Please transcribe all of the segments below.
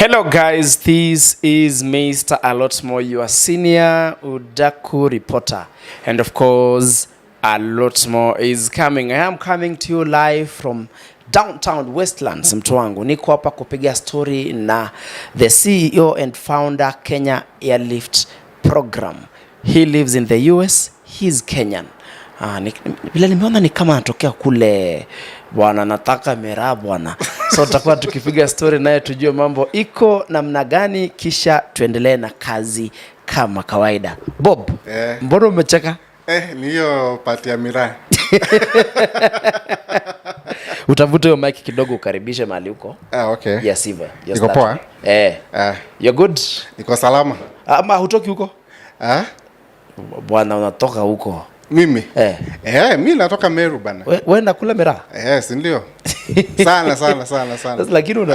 Hello guys, this is Mr. A Lot More, your senior Udaku reporter. And of course, A Lot More is coming. I am coming to you live from downtown Westlands, mtu wangu. Niko hapa kupiga story na the CEO and founder Kenya Airlift program. He lives in the US, he's Kenyan. Bila nimeona ni kama anatokea kule bwana, nataka mera bwana. So tutakuwa tukipiga story naye tujue mambo iko namna gani, kisha tuendelee na kazi kama kawaida. Bob, mbona umecheka? Ni hiyo pati ya mirai. Utavuta hiyo mic kidogo ukaribishe mahali uko. Okay. Yes, Eva. Niko poa? You're good? Niko salama. Ama hutoki huko? Bwana unatoka huko. Mimi? Mimi natoka Meru bana. Wewe nakula miraa? Yes, ndio. Sana. Lakini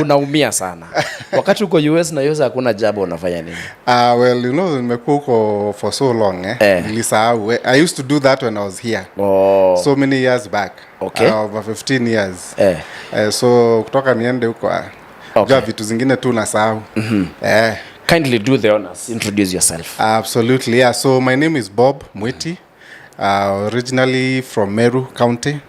unaumia sana. Wakati uko US na yosa hakuna jambo unafanya nini? Well, you know, nimekuwa huko for so long nilisahau. I used to do that when I was here. So many years back. Okay. Over 15 years. So kutoka niende huko. Okay. Vitu zingine tu nasahau. Kindly do the honors. Introduce yourself. Absolutely. Yeah. So my name is Bob Mwiti. Originally from Meru County.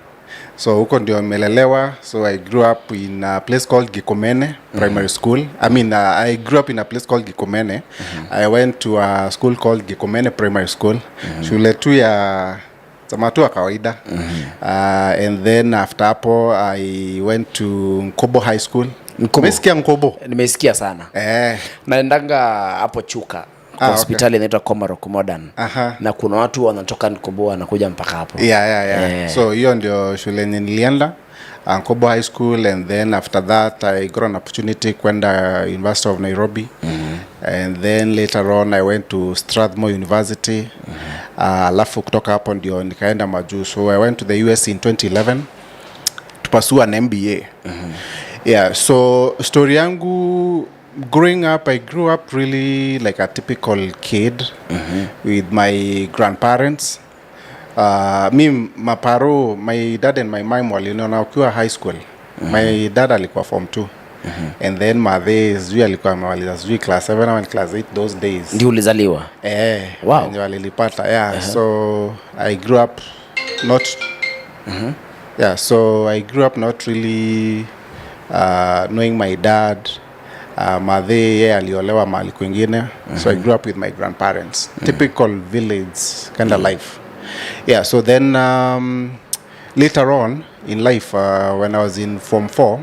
So huko ndio nimelelewa. So I grew up in a place called Gikomene Primary School. I grew up in a place called Gikomene. I went to a school called Gikomene Primary School. Shule tu ya zamatu wa kawaida. And then after hapo I went to Nkobo High School. Umesikia Nkobo? Nimesikia sana. Naendanga hapo Chuka. Hospitali inaitwa Komarok Modern. Na kuna watu wanatoka Nkobo wanakuja mpaka hapo. Yeah. So hiyo ndio shule nilienda, Nkobo High School, and then after that I got an opportunity kwenda University of Nairobi. And then later on I went to Strathmore University. Alafu kutoka hapo ndio nikaenda majuu. So I went to the US in 2011 to pursue an MBA. Yeah, so story yangu, growing up, I grew up really like a typical kid with my grandparents. My dad and my mom waliniona ukiwa high school. My dad alikuwa form 2. And then mother alikuwa amemaliza class 7 and class 8 those days. Ndio ulizaliwa? Wow. Ndio alilipata. Yeah, so I grew up not not really knowing my dad. Mother aliolewa mahali kwingine. So I grew up with my grandparents. Typical village kind of life. Yeah, so then later on in life, when I was in form 4,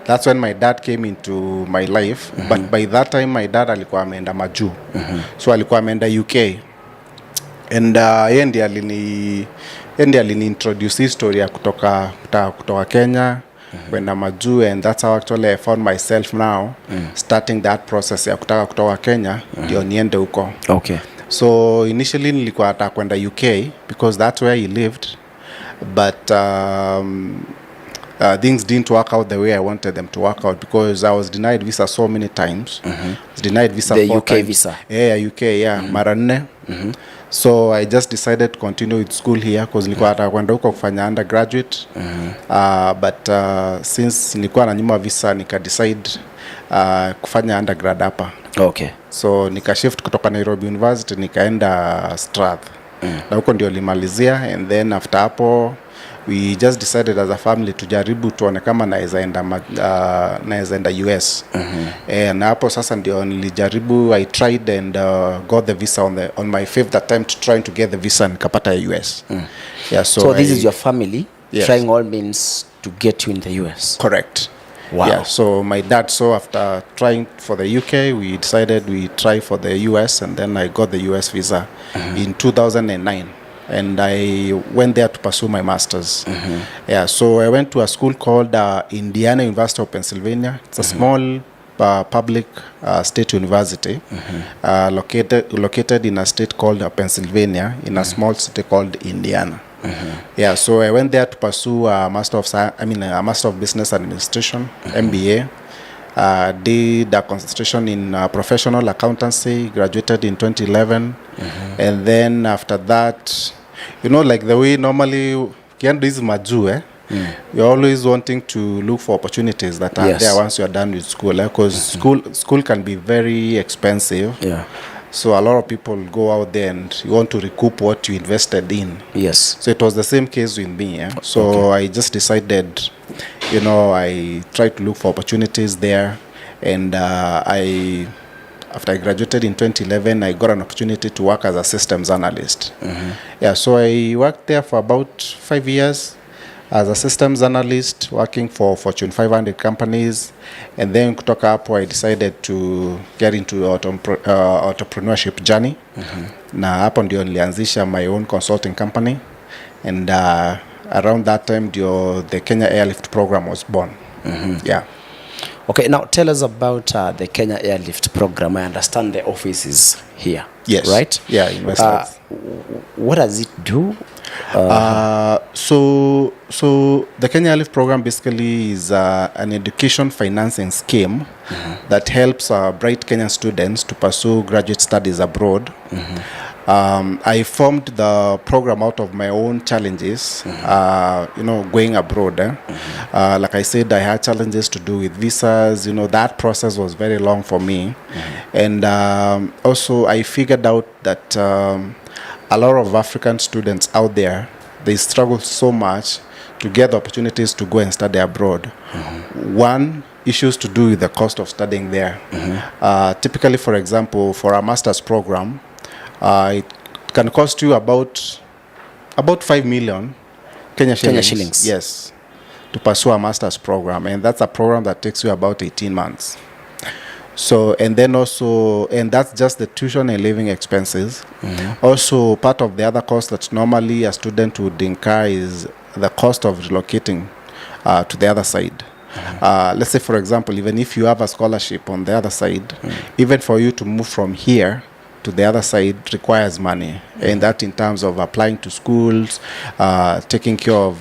that's when my dad came into my life. But by that time my dad alikuwa ameenda majuu. So alikuwa ameenda UK. And yeye ndiye alini introduce history ya kutoka Kenya kwenda majuu, and that's how actually I found myself now starting that process ya kutoka Kenya ndio niende huko. Okay. So initially nilikuwa nataka kwenda UK because that's where he lived, but things didn't work out the way I wanted them to work out because I was denied visa so many times. Denied visa the 4 UK times. Visa. UK, mara 4. So I just decided to continue with school here because nilikuwa nataka kwenda huko kufanya undergraduate. But since nilikuwa na nyuma visa nika decide kufanya undergrad hapa. Okay. So nika shift kutoka Nairobi University nikaenda Strath. Na huko ndio limalizia, and then after hapo we just decided as a family tujaribu tuone kama naweza enda US. Na hapo sasa ndio nilijaribu, I tried and got the visa on my 5th attempt trying to get the visa, nikapata US. Yeah, so this is your family trying all means to get you in the US. Correct. Wow. Yeah, so my dad, so after trying for the UK, we decided we try for the US, and then I got the US visa in 2009. And I went there to pursue my master's. Yeah, so I went to a school called Indiana University of Pennsylvania. It's a small public state university located in a state called Pennsylvania, in a small city called Indiana. Yeah, so I went there to pursue a Master of Business Administration, MBA. Did a concentration in professional accountancy, graduated in 2011. And then after that, you know, like the way normally kienda hizi majuu you're always wanting to look for opportunities that are there once you're done with school, because school can be very expensive. So a lot of people go out there and you want to recoup what you invested in. So it was the same case with me. So I just decided, I tried to look for opportunities there. And after I graduated in 2011, I got an opportunity to work as a systems analyst. So I worked there for about 5 years as a systems analyst, working for Fortune 500 companies. And then kutoka hapo I decided to get into entrepreneurship journey. Na hapo ndio nilianzisha my own consulting company. And around that time, the Kenya Airlift program was born. Okay, now tell us about the Kenya Airlift program. I understand the office is here. Right? In West. What does it do? So the Kenya Airlift program basically is an education financing scheme that helps bright Kenyan students to pursue graduate studies abroad. I formed the program out of my own challenges, going abroad. Like I said, I had challenges to do with visas. That process was very long for me. And also I figured out that a lot of African students out there, they struggle so much to get the opportunities to go and study abroad. One, issues to do with the cost of studying there. Typically, for example, for a master's program, it can cost you about 5 million Kenya shillings. Yes, to pursue a master's program, and that's a program that takes you about 18 months. So, and that's just the tuition and living expenses. Also, part of the other cost that normally a student would incur is the cost of relocating to the other side. Let's say, for example, even if you have a scholarship on the other side, even for you to move from here to the other side requires money, and that in terms of applying to schools, taking care of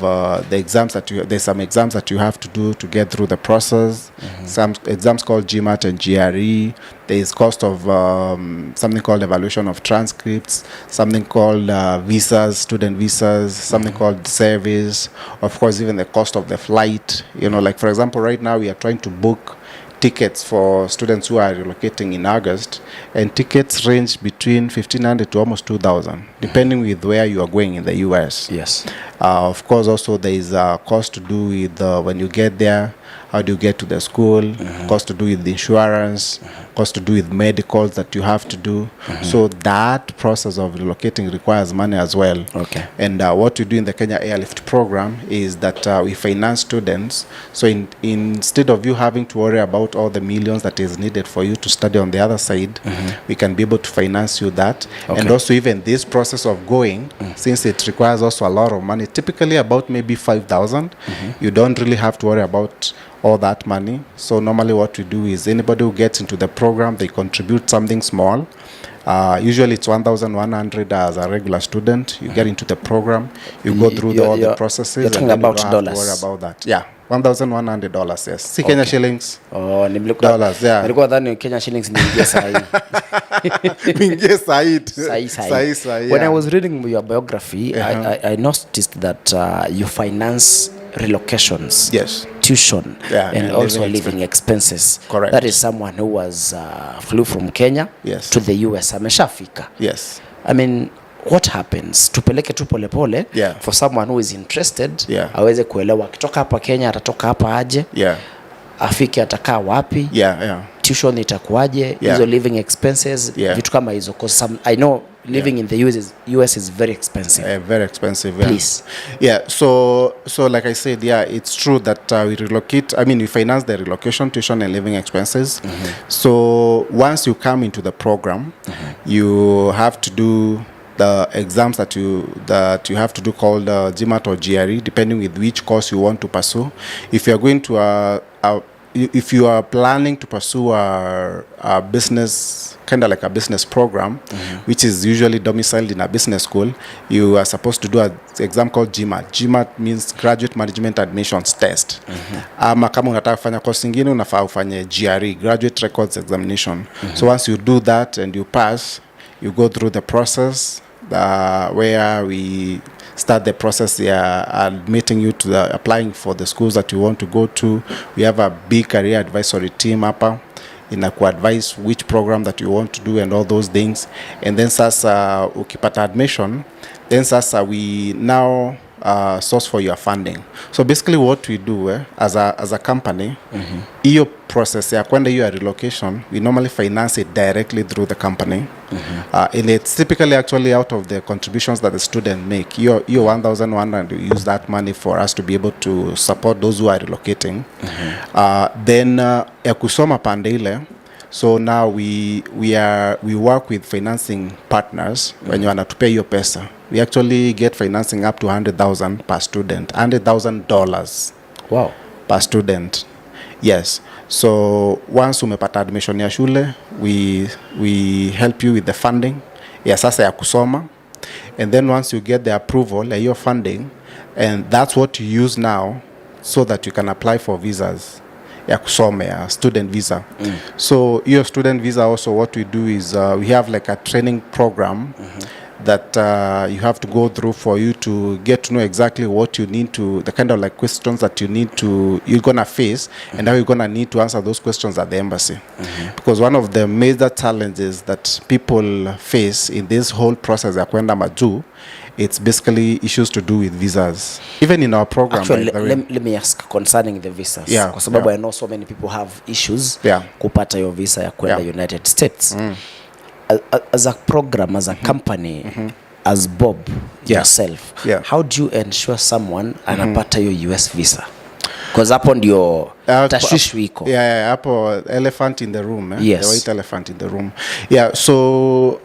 the exams there's some exams that you have to do to get through the process. Some exams called GMAT and GRE. There is cost of something called evaluation of transcripts, something called visas, student visas, something called service. Of course, even the cost of the flight. Like for example, right now we are trying to book tickets for students who are relocating in August, and tickets range between 1,500 to almost 2,000, depending with where you are going in the US. Of course, also there is a cost to do with when you get there, how do you get to the school, cost to do with the insurance, cost to do with medicals that you have to do. So that process of relocating requires money as well. And what we do in the Kenya Airlift program is that we finance students. So instead of you having to worry about all the millions that is needed for you to study on the other side, we can be able to finance you that. And also even this process of going, since it requires also a lot of money, typically about maybe 5,000, you don't really have to worry about all that money. So normally what we do is anybody who gets into the program, they contribute something small. Usually it's 1,100 as a regular student. You get into the program, you go through all the processes. You're talking about dollars. Worry about that. Yeah, $1,100. Yes. See Kenya shillings. Oh, dollars. Yeah. Nilikuwa dhani Kenya shillings ni ingia sahi. Mingie said. When I was reading your biography, I noticed that you finance relocations, tuition, and also living expenses. Correct. That is someone who was flew from Kenya to the US. Ameshafika. I mean, what happens? Tupeleke tu pole pole for someone who is interested. Aweze kuelewa akitoka hapa Kenya atatoka hapa aje. Afike atakaa wapi. Tuition itakuaje. Hizo living expenses. Vitu kama hizo. Because I know living in the US is very expensive. Very expensive. Please. So like I said, it's true that we relocate. I mean, we finance the relocation, tuition, and living expenses. So once you come into the program, you have to do the exams that you have to do called GMAT or GRE, depending with which course you want to pursue. If you are going to if you are planning to pursue a business, kind of like a business program, which is usually domiciled in a business school, you are supposed to do an exam called GMAT. GMAT means Graduate Management Admissions Test. Ama kama unataka kufanya course nyingine unafaa ufanye GRE, Graduate Records Examination. So once you do that and you pass, you go through the process where we start the process, admitting you to applying for the schools that you want to go to. We have a big career advisory team hapa advise which program that you want to do and all those things. And then sasa ukipata admission, then sasa we now source for your funding. So basically what we do as a company, hiyo process ya kwenda hiyo relocation, we normally finance it directly through the company. And it's typically actually out of the contributions that the student make. Your 1,100, we use that money for us to be able to support those who are relocating. Then ya kusoma pande ile, so now we work with financing partners when you wanatupea hiyo pesa. We actually get financing up to 100,000 per student, $100,000. Wow. Per student. Yes. So once umepata admission ya shule, we help you with the funding ya sasa ya kusoma, and then once you get the approval ya your funding, and that's what you use now so that you can apply for visas ya kusoma, ya student visa. So your student visa also, what we do is we have like a training program that you have to go through for you to get to know exactly what you need to, the kind of like questions that you're gonna face, and how you're gonna need to answer those questions at the embassy. Because one of the major challenges that people face in this whole process ya kwenda majuu, it's basically issues to do with visas. Even in our program. Actually, let me ask concerning the visas. Yeah, kwa sababu I know so many people have issues kupata your visa ya kwenda United States. As a program, as a company, as Bob yourself, how do you ensure someone anapata your US visa? Because hapo ndio tashwishi iko. Hapo elephant in the room. Yes. The white elephant in the room. So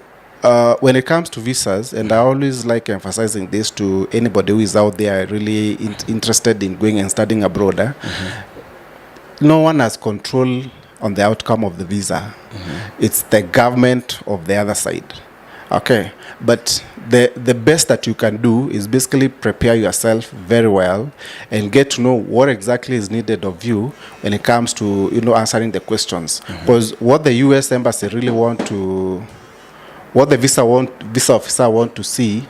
when it comes to visas, and I always like emphasizing this to anybody who is out there really interested in going and studying abroad, no one has control on the outcome of the visa. It's the government of the other side. Okay, but the best that you can do is basically prepare yourself very well and get to know what exactly is needed of you when it comes to answering the questions. Because what the U.S. Embassy really what the visa officer want to see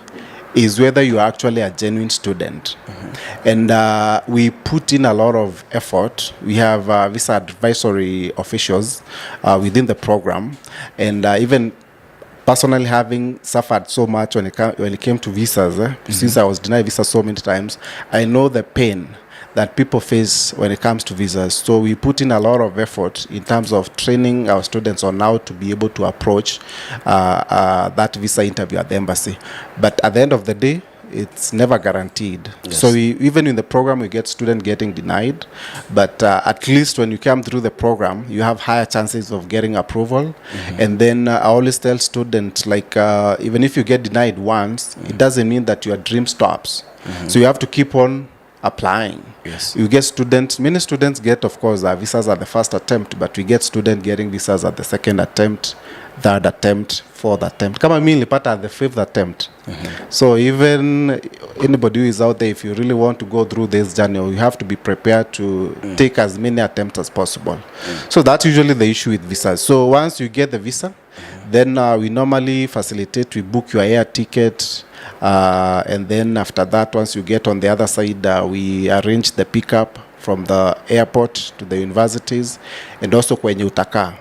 is whether you are actually a genuine student. And we put in a lot of effort. We have visa advisory officials within the program, and even personally having suffered so much when it came to visas, since I was denied visa so many times, I know the pain that people face when it comes to visas. So we put in a lot of effort in terms of training our students on how to be able to approach that visa interview at the embassy. But at the end of the day, it's never guaranteed. Yes. So even in the program, we get students getting denied, but at least when you come through the program, you have higher chances of getting approval. And then I always tell students, like, even if you get denied once, it doesn't mean that your dream stops. So you have to keep on applying. Yes. You get students, many students get, of course, visas at the first attempt, but we get students getting visas at the second attempt, third attempt, fourth attempt. Kama mimi nilipata at the fifth attempt. So even anybody who is out there, if you really want to go through this journey, you have to be prepared to take as many attempts as possible. So that's usually the issue with visas. So once you get the visa, then we normally facilitate, we book your air ticket, and then after that, once you get on the other side, we arrange the pickup from the airport to the universities, and also kwenye utakaa.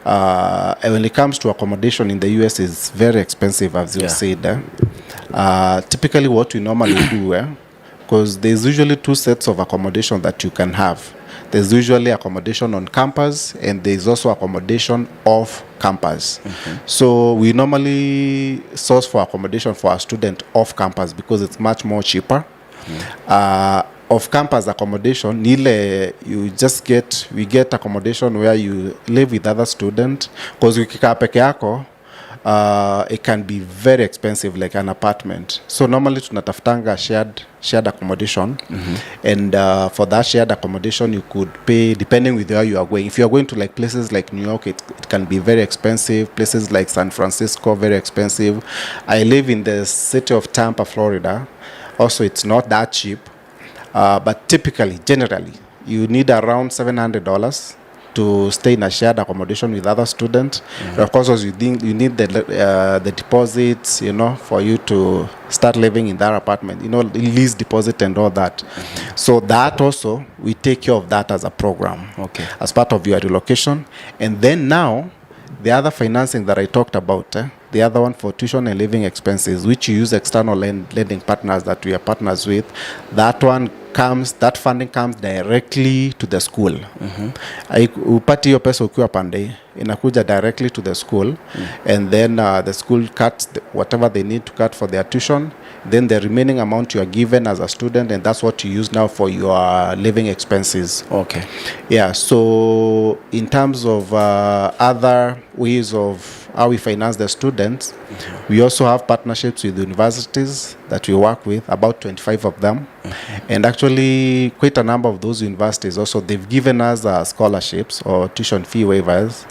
And when it comes to accommodation in the US, it's very expensive, as you said. Typically what we normally do, because there's usually two sets of accommodation that you can have. There's usually accommodation on campus, and there's also accommodation off campus. So we normally source for accommodation for our student off campus because it's much more cheaper. Off-campus accommodation, we get accommodation where you live with other students, because ukikaa peke yako, it can be very expensive, like an apartment. So normally tunatafutanga shared accommodation, and for that shared accommodation you could pay depending with where you are going. If you are going to like places like New York, it can be very expensive. Places like San Francisco, very expensive. I live in the city of Tampa, Florida. Also, it's not that cheap. But typically, generally, you need around $700 to stay in a shared accommodation with other students. Of course, also you need the deposits, you know, for you to start living in that apartment, you know, lease deposit and all that. So that also, we take care of that as a program, as part of your relocation. And then now, the other financing that I talked about, the other one for tuition and living expenses, which you use external lending partners that we are partners with, that funding comes directly to the school. Upati hiyo pesa ukiwa pande, inakuja directly to the school, and then the school cuts whatever they need to cut for their tuition. Then the remaining amount you are given as a student, and that's what you use now for your living expenses. Yeah, so in terms of other ways of how we finance the students, we also have partnerships with universities that we work with, about 25 of them. And actually, quite a number of those universities also, they've given us scholarships or tuition fee waivers.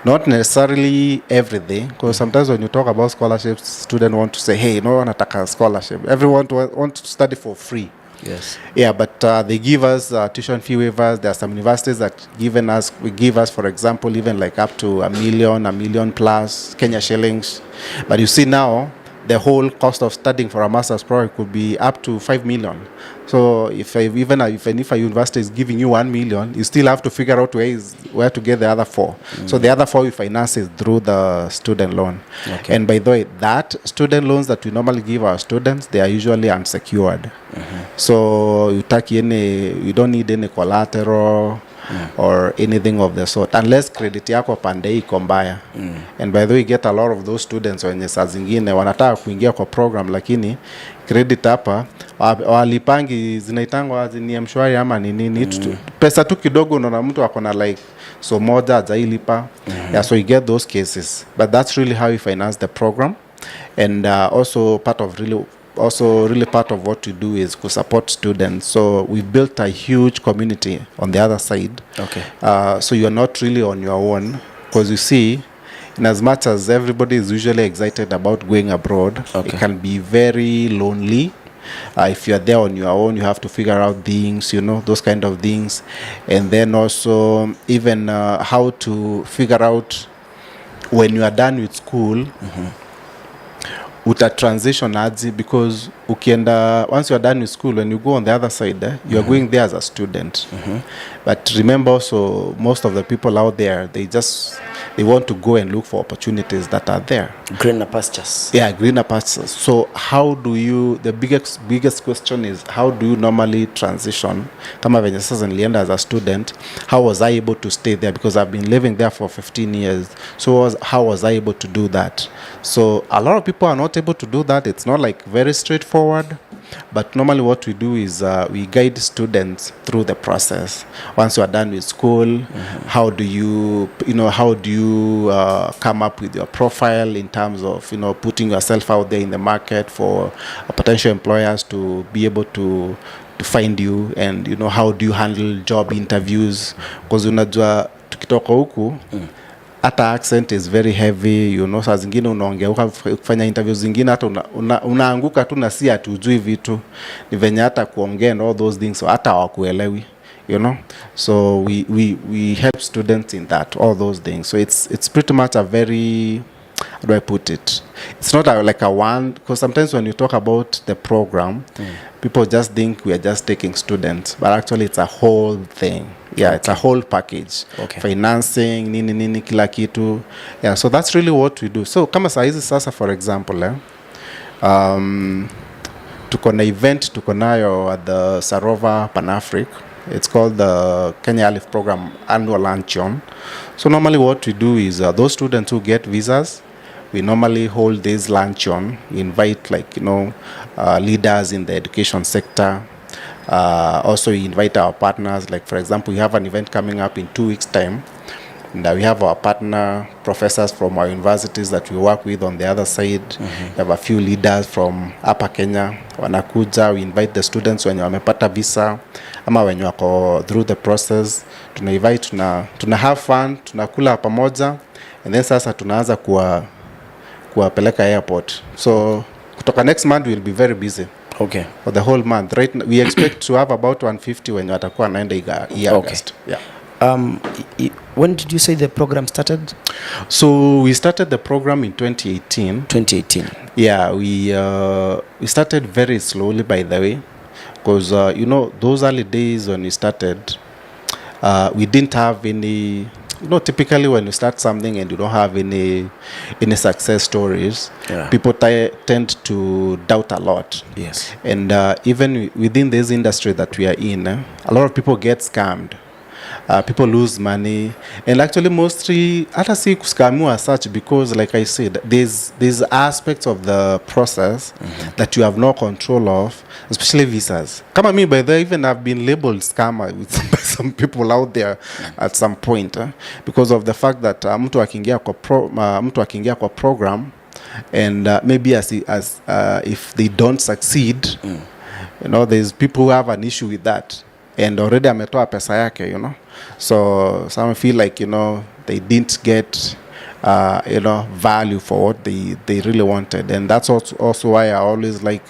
Not necessarily everything, because sometimes when you talk about scholarships, students want to say, hey, no one nataka scholarship. Everyone wants to study for free. Yes. Yeah, but they give us tuition fee waivers. There are some universities that give us, for example, even like up to $1 million plus Kenya shillings. But you see now, the whole cost of studying for a master's program could be up to 5 million. So if a university is giving you 1 million, you still have to figure out where to get the other 4. So the other 4 we finance is through the student loan. And by the way, that student loans that we normally give our students, they are usually unsecured. So you don't need any collateral or anything of the sort, unless credit yako pande iko mbaya. And by the way, we get a lot of those students wenye saa zingine wanataka kuingia kwa program, lakini credit hapa walipangi zinaitangwa ni mshwari ama ni nini, pesa tu kidogo unaona mtu akona like so moja hajailipa. Yeah, so you get those cases, but that's really how we finance the program. And also part of what we do is to support students. So we built a huge community on the other side. So you are not really on your own, because you see, in as much as everybody is usually excited about going abroad, it can be very lonely. If you are there on your own, you have to figure out things, you know, those kind of things. And then also even how to figure out when you are done with school, uta transition aji, because once you are done with school, when you go on the other side, you are going there as a student. But remember also, most of the people out there, they want to go and look for opportunities that are there. Greener pastures. Yeah, greener pastures. So the biggest question is, how do you normally transition? Kama venye sasa nilienda as a student, how was I able to stay there? Because I've been living there for 15 years. So how was I able to do that? So a lot of people are not able to do that. It's not like very straightforward. But normally what we do is we guide students through the process. Once you are done with school, how do you come up with your profile in terms of, putting yourself out there in the market for potential employers to be able to find you, and how do you handle job interviews, because unajua tukitoka huku hata accent is very heavy, saa zingine unaongea kufanya interviews zingine hata unaanguka tu na si hatujui vitu ni venye hata kuongea and all those things, so hata hawakuelewi, so we help students in that, all those things. So it's pretty much a very, how do I put it, it's not like a one, because sometimes when you talk about the program, people just think we are just taking students, but actually it's a whole thing. Yeah, it's a whole package. Financing, nini kila kitu. Yeah, so that's really what we do. So kama saa hizi sasa, for example, tuko na event tuko nayo at the Sarova Pan-Afric. It's called the Kenya Airlift program annual luncheon. So normally what we do is those students who get visas, we normally hold this luncheon. We invite leaders in the education sector. Also we invite our partners, like for example, we have an event coming up in 2 weeks time, and we have our partner professors from our universities that we work with on the other side. We have a few leaders from Upper Kenya wanakuja. We invite the students wenye wamepata visa ama wenye wako through the process. Tuna have fun, tunakula pamoja, and then sasa tunaanza kuwapeleka airport. So kutoka next month we'll be very busy. For the whole month. Right now, we expect to have about 150 when watakuwa naenda August. Yeah. When did you say the program started? So we started the program in 2018. 2018. Yeah, we started very slowly, by the way, because those early days when we started, we didn't have any. Typically when you start something and you don't have any success stories, people tend to doubt a lot. Yes. And even within this industry that we are in, a lot of people get scammed. People lose money, and actually mostly hata si kuskamiwa as such, because like I said, there's aspects of the process that you have no control of, especially visas. Kama me, by the way, even I've been labeled scammer with some people out there at some point, because of the fact that mtu akiingia kwa program, and maybe as if they don't succeed, there's people who have an issue with that, and already ametoa pesa yake, so some feel like they didn't get value for what they really wanted. And that's also why I always like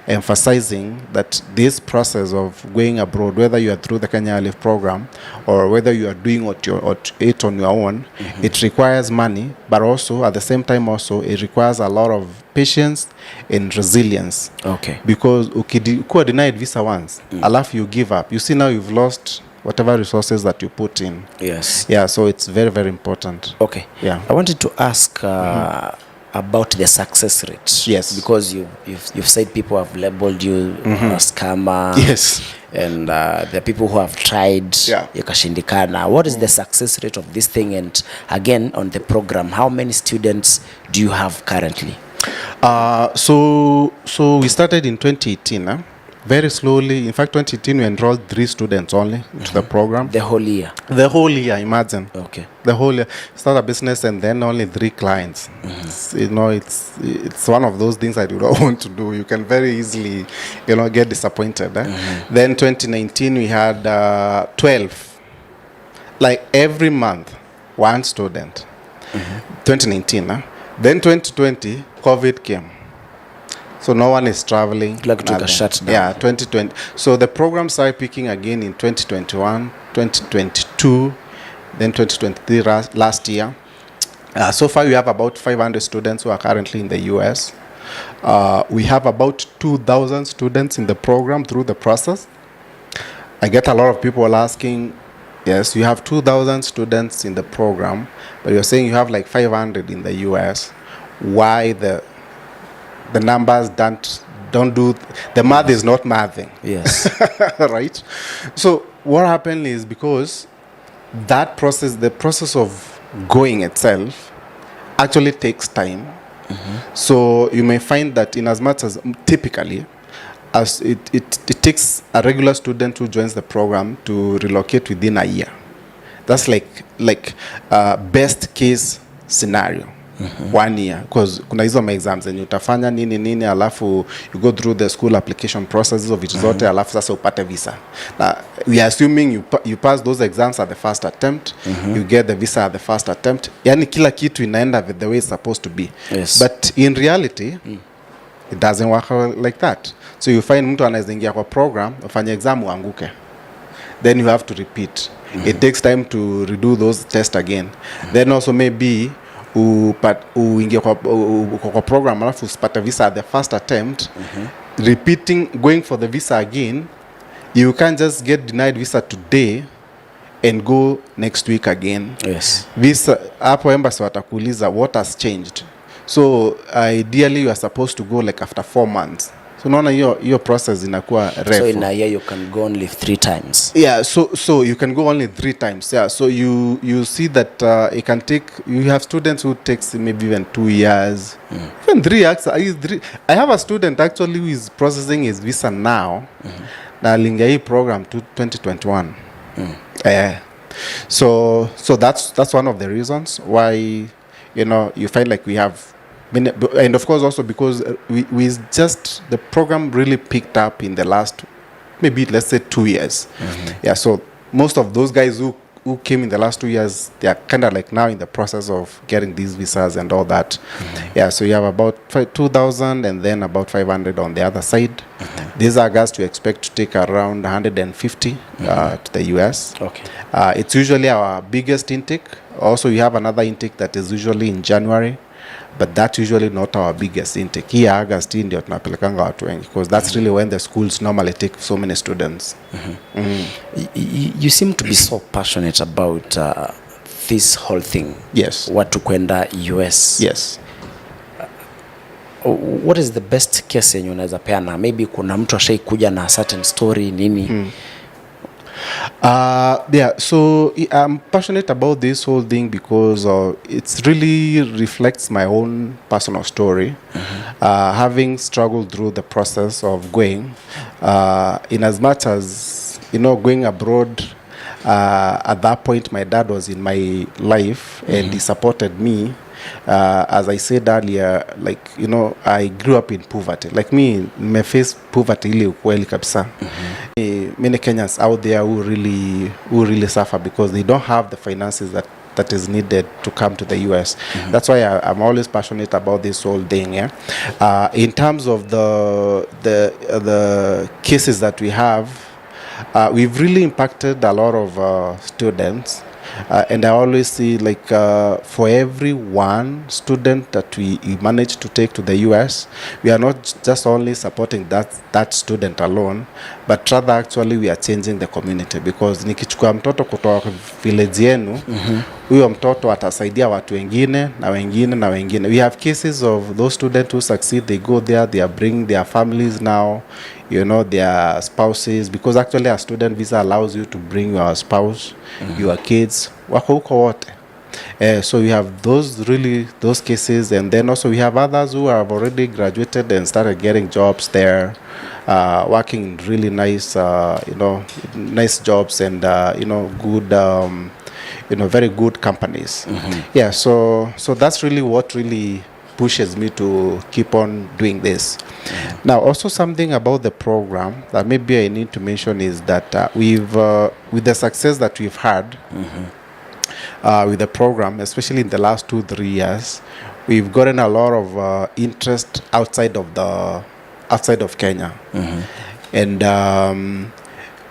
emphasizing that this process of going abroad, whether you are through the Kenya Airlift program or whether you are doing it on your own, it requires money, but also at the same time also it requires a lot of patience and resilience. Okay. Because ukiwa denied visa once, alafu you give up, you see now you've lost whatever resources that you put in. Yes. Yeah, so it's very, very important. Okay. Yeah. I wanted to ask about the success rate. Yes. Because you've said people have labeled you a scammer. Yes. And there are people who have tried. Yeah. Yakashindikana. What is the success rate of this thing? And again, on the program, how many students do you have currently? So we started in 2018. Very slowly. In fact, 2018 we enrolled 3 students only into the program. The whole year? The whole year, imagine. Okay. The whole year. Start a business and then only 3 clients. It's one of those things that you don't want to do. You can very easily, get disappointed. Then 2019 we had 12. Like every month, 1 student. 2019. Then 2020, COVID came. So no one is traveling. Like took a shutdown. Yeah, 2020. So the program started picking again in 2021, 2022, then 2023 last year. So far we have about 500 students who are currently in the US. We have about 2,000 students in the program through the process. I get a lot of people asking, yes, you have 2,000 students in the program, but you're saying you have like 500 in the US. Why the numbers don't do the math is not mathing. Yes. Right? So what happened is because that process, the process of going itself actually takes time. So you may find that in as much as typically as it takes a regular student who joins the program to relocate within a year. That's like best case scenario. 1 year, because kuna hizo exams and utafanya nini alafu you go through the school application processes of vitu zote alafu sasa upate visa. Now we are assuming you pass those exams at the first attempt, you get the visa at the first attempt, yani kila kitu inaenda the way it's supposed to be. Yes. But in reality it doesn't work like that. So you find mtu anaweza ingia kwa program ufanye exam uanguke, then you have to repeat. It takes time to redo those tests again. Then also maybe uingia kwa program alafu usipata visa at the first attempt, repeating, going for the visa again. You can't just get denied visa today and go next week again. Yes. Visa hapo embassy watakuuliza what has changed. So ideally you are supposed to go like after 4 months. So unaona hiyo process inakuwa refu. So in a year you can go only 3 times. Yeah, so you can go only 3 times. Yeah, so you see that it can take, you have students who takes maybe even 2 years, even 3 years. I have a student actually who is processing his visa now. Na alingia hii program to 2021. So that's one of the reasons why you find like we have. And of course also because we just, the program really picked up in the last maybe let's say 2 years. Yeah, so most of those guys who who came in the last 2 years, they are kind of like now in the process of getting these visas and all that. Yeah, so you have about 2,000 and then about 500 on the other side. These are guys to expect to take around 150 to the US. Okay. It's usually our biggest intake. Also, we have another intake that is usually in January, but that's usually not our biggest intake. Here, August ndio tunapelekanga watu wengi, because that's really when the schools normally take so many students. You seem to be so passionate about this whole thing. Yes. Watu kwenda US. Yes. What is the best case yenye unaweza peana? Maybe kuna mtu ashai kuja na certain story nini? Yeah, so I'm passionate about this whole thing because it really reflects my own personal story. Having struggled through the process of going, in as much as, going abroad, at that point my dad was in my life and he supported me. As I said earlier, like, I grew up in poverty. Like me, me face poverty ile ukweli kabisa. Many Kenyans out there who really suffer because they don't have the finances that is needed to come to the US. That's why I'm always passionate about this whole thing. Yeah. In terms of the cases that we have, we've really impacted a lot of students. And I always see, like, for every one student that we manage to take to the US, we are not just only supporting that student alone, but rather actually we are changing the community, because nikichukua mtoto kutoka village yenu, huyo mtoto atasaidia watu wengine na wengine na wengine. We have cases of those students who succeed, they go there, they are bringing their families now, their spouses, because actually a student visa allows you to bring your spouse, your kids, wako huko wote. So we have those cases, and then also we have others who have already graduated and started getting jobs there, working in really nice, nice jobs and good, very good companies. Yeah, so that's really what really pushes me to keep on doing this. Now, also something about the program that maybe I need to mention is that with the success that we've had with the program, especially in the last 2-3 years, we've gotten a lot of interest outside of Kenya. And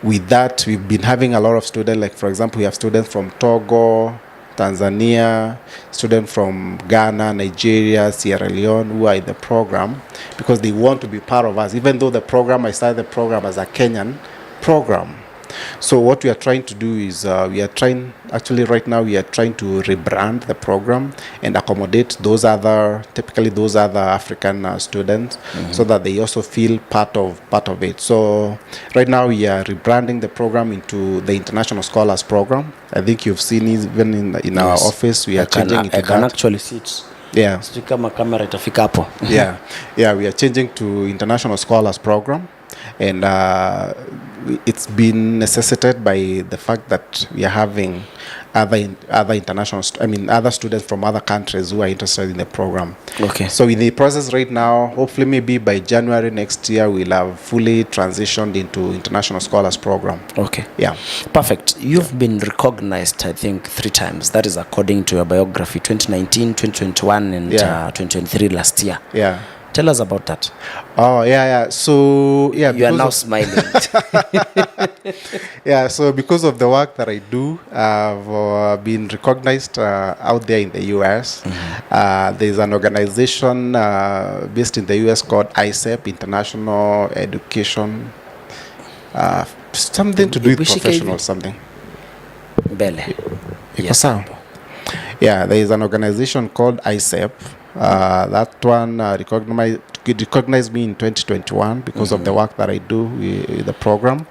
with that, we've been having a lot of students. Like, for example, we have students from Togo, Tanzania, students from Ghana, Nigeria, Sierra Leone who are in the program because they want to be part of us, even though I started the program as a Kenyan program. So what we are trying to do is right now we are trying to rebrand the program and accommodate typically those other African students, so that they also feel part of it. So right now we are rebranding the program into the International Scholars Program. I think you've seen it even in our office. We are changing it to I can actually see it. Yeah. Kama kamera itafika hapo. Yeah, we are changing to International Scholars Program, and it's been necessitated by the fact that we are having other students from other countries who are interested in the program. Okay. So in the process right now, hopefully maybe by January next year, we'll have fully transitioned into International Scholars Program. Okay. Yeah. Perfect. You've been recognized, I think, 3 times. That is according to your biography, 2019, 2021, and 2023 last year. Yeah. Tell us about that. Oh, yeah. So, yeah. You are now smiling. Yeah, so because of the work that I do, I've been recognized out there in the US. There's an organization based in the US called ISEP, International Education, something to do with professional something. Bele. Yes. Yeah, there is an organization called ISEP. That one recognized me in 2021 because of the work that I do with the program.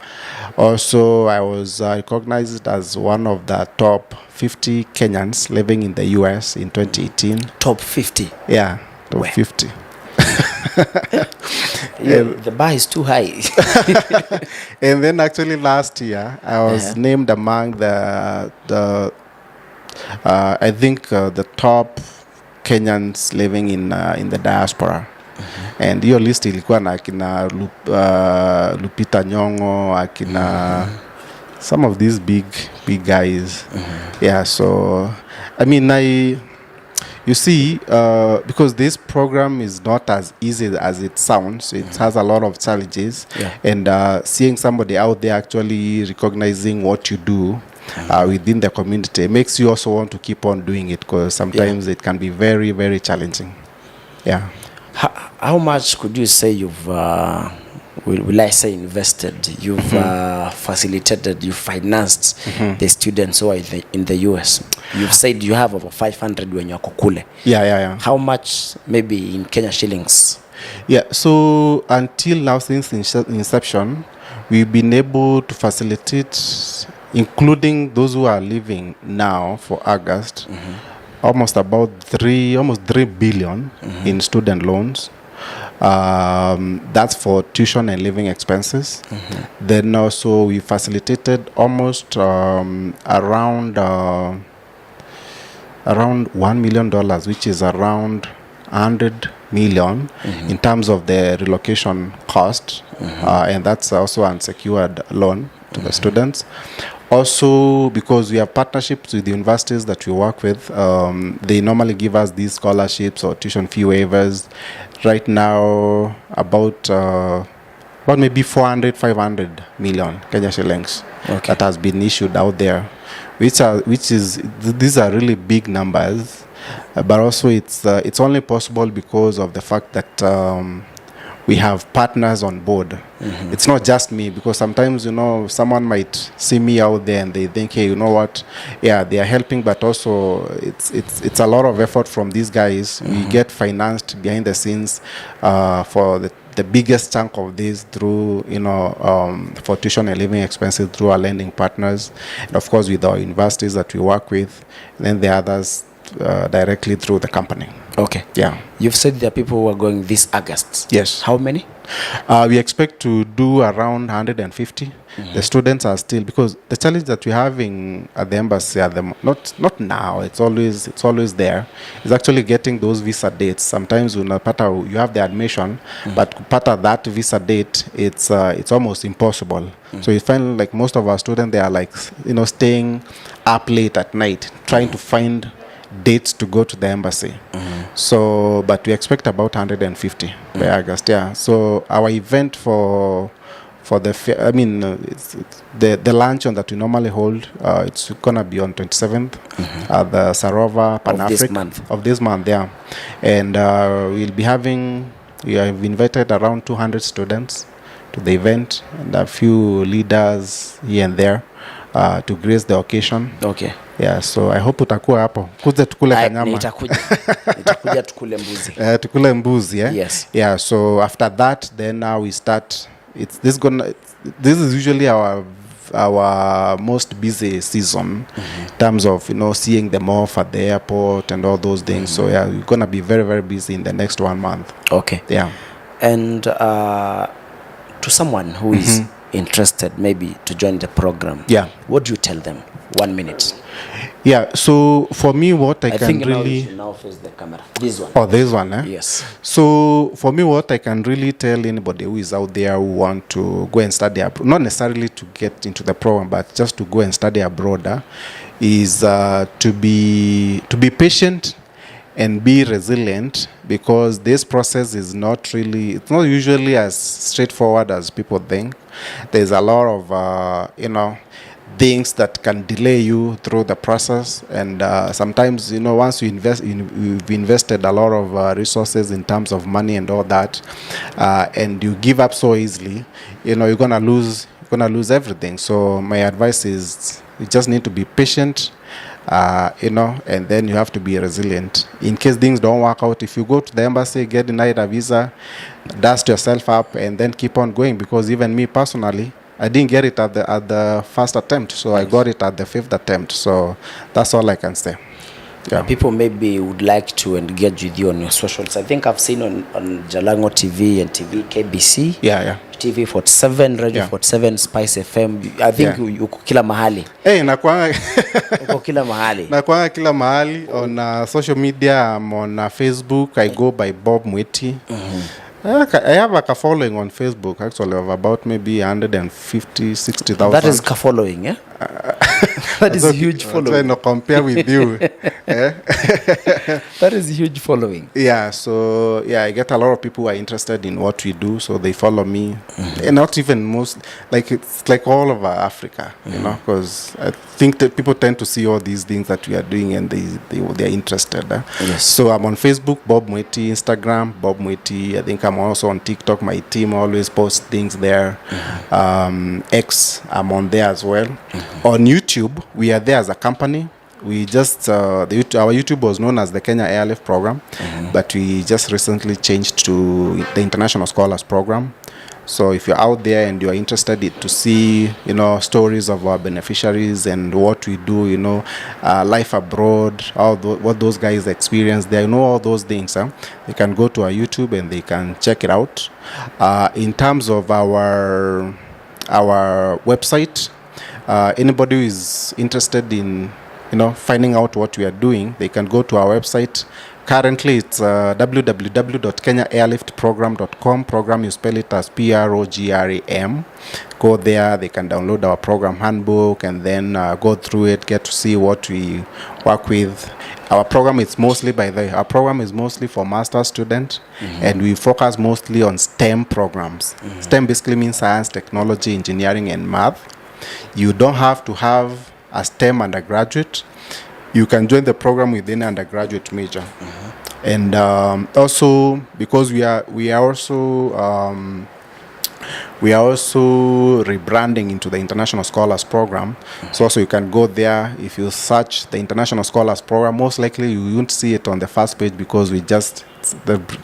Also, I was recognized as one of the top 50 Kenyans living in the US in 2018. Top 50? Yeah, top 50. The bar is too high. And then actually last year, I was named among the top Kenyans living in the diaspora. And hiyo list ilikuwa na akina Lupita Nyong'o, akina some of these big guys. Yeah, so I mean, you see, because this program is not as easy as it sounds. It has a lot of challenges, and seeing somebody out there actually recognizing what you do within the community makes you also want to keep on doing it, because sometimes it can be very, very challenging. Yeah. How much could you say you've will I say invested? You've facilitated, you financed the students who are in the US. You've said you have over 500 when you're kokule. Yeah. How much, maybe in Kenya shillings? Yeah, so until now, since inception, we've been able to facilitate, including those who are living now for August, almost 3 billion in student loans. That's for tuition and living expenses. Then also we facilitated almost around $1 million, which is around 100 million in terms of the relocation cost, and that's also unsecured loan to the students. Also, because we have partnerships with the universities that we work with, they normally give us these scholarships or tuition fee waivers. Right now, about maybe 400-500 million Kenya shillings that has been issued out there, these are really big numbers, but also it's only possible because of the fact that we have partners on board. It's not just me, because sometimes, someone might see me out there and they think, hey, you know what? Yeah, they are helping, but also it's a lot of effort from these guys. We get financed behind the scenes for the biggest chunk of this through, for tuition and living expenses through our lending partners, and of course with our universities that we work with, and then the others directly through the company. Okay. Yeah. You've said there are people who are going this August. Yes. How many? We expect to do around 150. The students are still, because the challenge that we're having at the embassy not now, it's always there, is actually getting those visa dates. Sometimes you have the admission, but part of that visa date, it's almost impossible. So you find like most of our students, they are like, staying up late at night trying to find dates to go to the embassy. So, but we expect about 150 by August. Yeah. So our event for the it's the luncheon that we normally hold. It's gonna be on 27th at the Sarova Pan-Afric of this month. Yeah, and we have invited around 200 students to the event, and a few leaders here and there to grace the occasion. Okay. Yeah, so I hope utakuwa hapo. Kuja tukule kanyama. Nitakuja tukule mbuzi. Tukule mbuzi, yeah? Yes. Yeah, so after that, then now we start. This is usually our most busy season in terms of, seeing them off at the airport and all those things. So yeah, we're gonna be very, very busy in the next 1 month. Okay. Yeah. And to someone who is interested maybe to join the program, what do you tell them? 1 minute. Yeah, so for me, what I can really... you now face the camera. This one. Oh, this one, eh? Yes. So for me, what I can really tell anybody who is out there who want to go and study abroad, not necessarily to get into the program, but just to go and study abroad, is to be patient and be resilient, because this process it's not usually as straightforward as people think. There's a lot of, things that can delay you through the process, and sometimes, once you've invested a lot of resources in terms of money and all that, and you give up so easily, you're gonna lose everything. So my advice is you just need to be patient, and then you have to be resilient in case things don't work out. If you go to the embassy, get denied a visa, dust yourself up and then keep on going, because even me personally, I didn't get it at the first attempt, so I got it at the 5th attempt. So that's all I can say. Yeah. People maybe would like to engage with you on your socials. I think I've seen on Jalango TV and TV KBC. Yeah. TV 47, Radio 47, Spice FM. I think uko kila mahali. Nakuanga uko kila mahali. Nakuanga kila mahali on social media. I'm on Facebook. I go by Bob Mwiti. I have a following on Facebook actually of about maybe 150-60,000. That is following, yeah? That is huge following. I'm trying to compare with you. That is huge following. Yeah, so I get a lot of people who are interested in what we do, so they follow me. And not even most, like it's like all over Africa, you know, because I think that people tend to see all these things that we are doing and they're interested. Yes. So I'm on Facebook, Bob Mwiti, Instagram, Bob Mwiti. I think I'm also on TikTok. My team always posts things there. X, I'm on there as well. On YouTube, we are there as a company. We just our YouTube was known as the Kenya Airlift program, but we just recently changed to the International Scholars program. So if you're out there and you're interested to see, you know, stories of our beneficiaries and what we do, you know, life abroad, what those guys experience, they know all those things. They can go to our YouTube and they can check it out. In terms of our website, anybody who is interested in, you know, finding out what we are doing, they can go to our website. Currently, it's www.kenyaairliftprogram.com. Program, you spell it as program. Go there, they can download our program handbook and then go through it, get to see what we work with. Our program is mostly for master's students, and we focus mostly on STEM programs. STEM basically means science, technology, engineering, and math. You don't have to have a STEM undergraduate. You can join the program within undergraduate major. And also because we are also rebranding into the International Scholars program. So also you can go there. If you search the International Scholars program, most likely you won't see it on the first page because the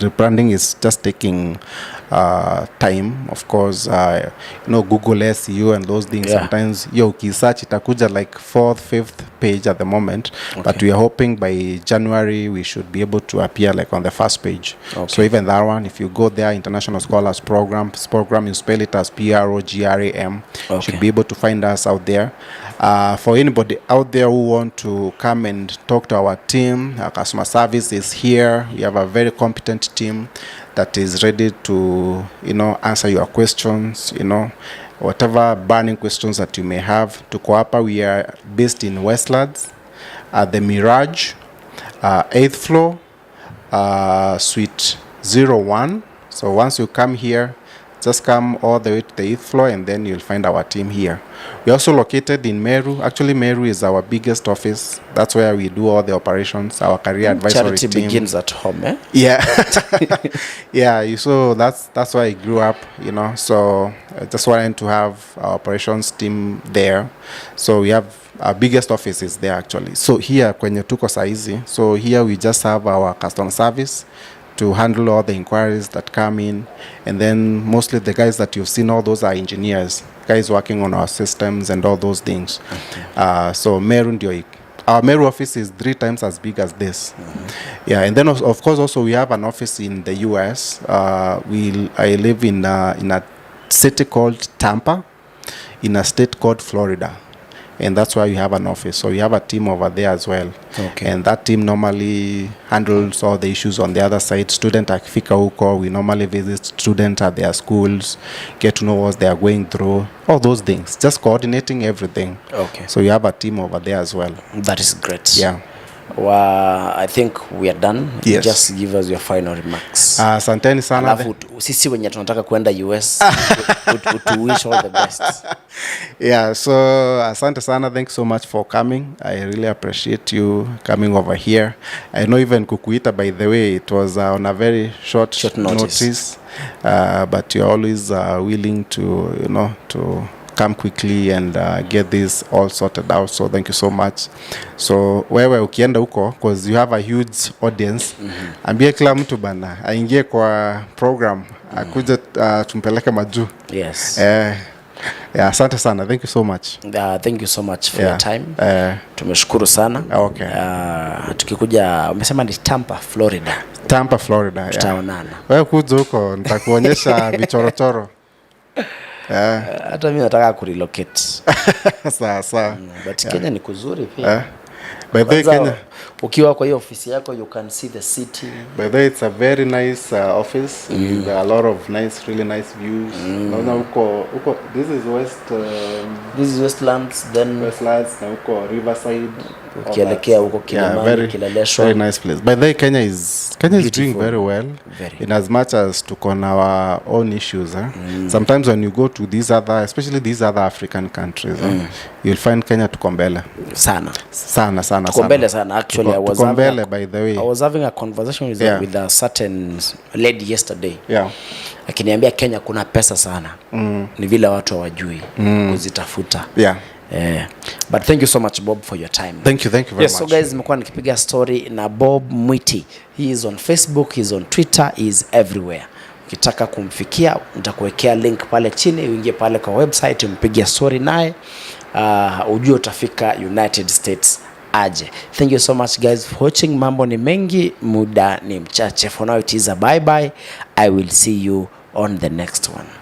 rebranding is just taking time. Of course, you know, Google SEO and those things. Sometimes search itakuja like 4th, 5th page at the moment. But we are hoping by January we should be able to appear like on the first page. So even that one, if you go there, International Scholars program, you spell it as program. You should be able to find us out there. For anybody out there who want to come and talk to our team, our customer service is here. We have a very competent team that is ready to, you know, answer your questions, you know, whatever burning questions that you may have. Tuko hapa, we are based in Westlands at the Mirage, 8th floor, suite 01. So once you come here, just come all the way to the 8th floor and then you'll find our team here. We're also located in Meru. Actually, Meru is our biggest office. That's where we do all the operations, our career advisory Charity team. begins at home, eh? Yeah. Yeah, so that's why I grew up, you know. So I just wanted to have our operations team there. So we have our biggest office is there actually. So here, kwenye tuko saizi, so here we just have our customer service to handle all the inquiries that come in, and then mostly the guys that you've seen, all those are engineers, guys working on our systems and all those things. So Meru ndio, our Meru office is 3 times as big as this. Yeah, and then of course also we have an office in the US. I live in a city called Tampa, in a state called Florida. And that's why we have an office. So we have a team over there as well. And that team normally handles all the issues on the other side. Student akifika huko, we normally visit students at their schools, get to know what they are going through, all those things. Just coordinating everything. So we have a team over there as well. That is great. Yeah. Well, I think we are done. Yes. Just give us your final remarks. Asanteni sana. Alafu sisi wenye tunataka kwenda US to wish all the best. Yeah, so asante sana. Thanks so much for coming. I really appreciate you coming over here. I know even kukuita, by the way, it was on a very short notice. But you're always willing to, you know, to come quickly and get this all sorted out. So thank you so much. So wewe ukienda huko, because you have a huge audience, ambie kila mtu bana aingie kwa program, akuje tumpeleke majuu. Yes. Yeah, asante sana. Thank you so much. Thank you so much for your time. Tumeshukuru sana. Okay. Tukikuja, umesema ni Tampa, Florida. Tampa, Florida. Tutaonana. Wewe kuja huko nitakuonyesha vichorochoro. Hata mimi nataka kurelocate. Sawa. But Kenya ni kuzuri pia. By the way, Kenya, ukiwa kwa hiyo ofisi yako you can see the city. by the way, it's a very nice office with a lot of really nice views. Naona huko this is Westlands, then Westlands na huko Riverside. Ukielekea huko Kilimani, Kileleshwa. Very nice place. By the way, Kenya is doing very well. In as much as tuko na our own issues. Sometimes when you go to especially these other African countries, you'll find Kenya tuko mbele. Sana. Tuko mbele sana. Actually, I was having a conversation with a certain lady yesterday. Yeah. Akiniambia Kenya kuna pesa sana. Ni vile watu hawajui kuzitafuta. Yeah. But thank you so much, Bob, for your time. Thank you very much. So guys, nimekuwa nikipiga story na Bob Mwiti. He is on Facebook, he is on Twitter, he is everywhere. Ukitaka kumfikia, nitakuwekea link pale chini, uingie pale kwa website, umpigie story naye, ujue utafika United States aje. Thank you so much guys for watching. Mambo ni mengi, muda ni mchache. For now it is a bye bye. I will see you on the next one.